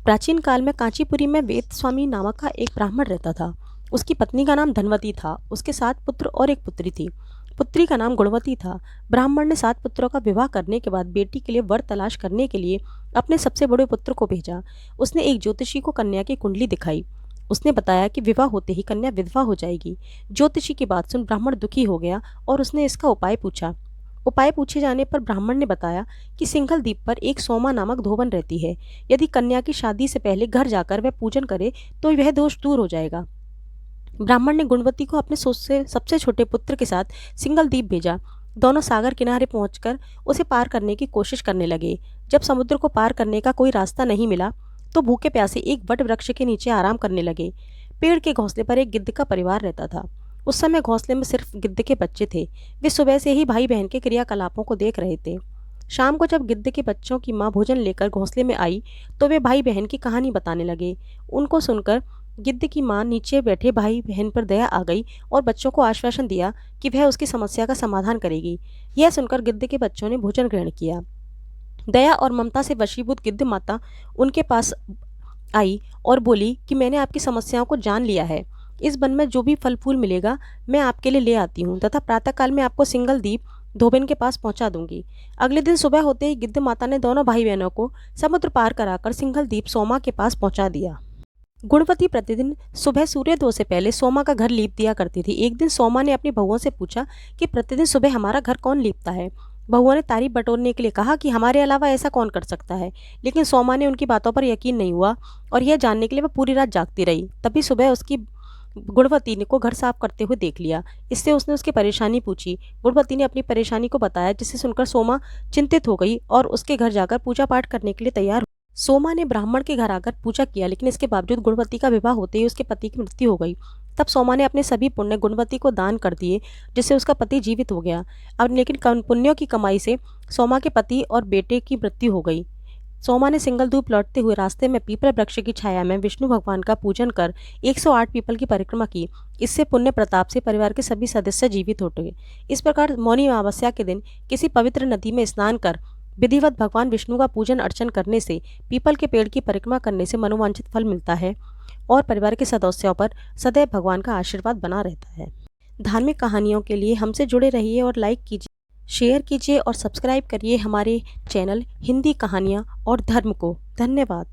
प्राचीन काल में कांचीपुरी में वेद स्वामी नामक का एक ब्राह्मण रहता था। उसकी पत्नी का नाम धनवती था। उसके 7 पुत्र और एक पुत्री थी। पुत्री का नाम गुणवती था। ब्राह्मण ने 7 पुत्रों का विवाह करने के बाद बेटी के लिए वर तलाश करने के लिए अपने सबसे बड़े पुत्र को भेजा। उसने एक ज्योतिषी को कन्या की कुंडली दिखाई। उसने बताया कि विवाह होते ही कन्या विधवा हो जाएगी। ज्योतिषी की बात सुन ब्राह्मण दुखी हो गया और उसने इसका उपाय पूछा। उपाय पूछे जाने पर ब्राह्मण ने बताया कि सिंघल द्वीप पर एक सोमा नामक धोबन रहती है। यदि कन्या की शादी से पहले घर जाकर वह पूजन करे तो वह दोष दूर हो जाएगा। ब्राह्मण ने गुणवती को अपने सबसे छोटे पुत्र के साथ सिंघल द्वीप भेजा। दोनों सागर किनारे पहुंचकर उसे पार करने की कोशिश करने लगे। जब समुद्र को पार करने का कोई रास्ता नहीं मिला तो भूखे प्यासे एक वट वृक्ष के नीचे आराम करने लगे। पेड़ के घोंसले पर एक गिद्ध का परिवार रहता था। उस समय घोंसले में सिर्फ गिद्ध के बच्चे थे। वे सुबह से ही भाई बहन के क्रियाकलापों को देख रहे थे। शाम को जब गिद्ध के बच्चों की माँ भोजन लेकर घोंसले में आई तो वे भाई बहन की कहानी बताने लगे। उनको सुनकर गिद्ध की माँ नीचे बैठे भाई बहन पर दया आ गई और बच्चों को आश्वासन दिया कि वह उसकी समस्या का समाधान करेगी। यह सुनकर गिद्ध के बच्चों ने भोजन ग्रहण किया। दया और ममता से वशीभूत गिद्ध माता उनके पास आई और बोली कि मैंने आपकी समस्याओं को जान लिया है। इस वन में जो भी फल फूल मिलेगा मैं आपके लिए ले आती हूँ तथा प्रातःकाल में आपको सिंघल द्वीप धोबिन के पास पहुंचा दूंगी। अगले दिन सुबह होते ही गिद्ध माता ने दोनों भाई बहनों को समुद्र पार कराकर सिंघल द्वीप सोमा के पास पहुंचा दिया। गुणवती प्रतिदिन सुबह सूर्योदय से पहले सोमा का घर लीप दिया करती थी। एक दिन सोमा ने अपनी बहुओं से पूछा कि प्रतिदिन सुबह हमारा घर कौन लीपता है। बहुओं ने तारीफ बटोरने के लिए कहा कि हमारे अलावा ऐसा कौन कर सकता है, लेकिन सोमा ने उनकी बातों पर यकीन नहीं हुआ और यह जानने के लिए वह पूरी रात जागती रही। तभी सुबह उसकी गुणवती ने को घर साफ करते हुए देख लिया। इससे उसने उसकी परेशानी पूछी। गुणवती ने अपनी परेशानी को बताया, जिसे सुनकर सोमा चिंतित हो गई और उसके घर जाकर पूजा पाठ करने के लिए तैयार। सोमा ने ब्राह्मण के घर आकर पूजा किया, लेकिन इसके बावजूद गुणवती का विवाह होते ही उसके पति की मृत्यु हो गई। तब सोमा ने अपने सभी पुण्य गुणवती को दान कर दिए, जिससे उसका पति जीवित हो गया। अब लेकिन पुण्यों की कमाई से सोमा के पति और बेटे की मृत्यु हो गई। सोमा ने सिंगल धूप लौटते हुए रास्ते में पीपल वृक्ष की छाया में विष्णु भगवान का पूजन कर 108 पीपल की परिक्रमा की। इससे पुण्य प्रताप से परिवार के सभी सदस्य जीवित हो गए। इस प्रकार मौनी अमावस्या के दिन किसी पवित्र नदी में स्नान कर विधिवत भगवान विष्णु का पूजन अर्चन करने से, पीपल के पेड़ की परिक्रमा करने से मनोवांछित फल मिलता है और परिवार के सदस्यों पर सदैव भगवान का आशीर्वाद बना रहता है। धार्मिक कहानियों के लिए हमसे जुड़े रहिए और लाइक कीजिए, शेयर कीजिए और सब्सक्राइब करिए हमारे चैनल हिंदी कहानियाँ और धर्म को। धन्यवाद।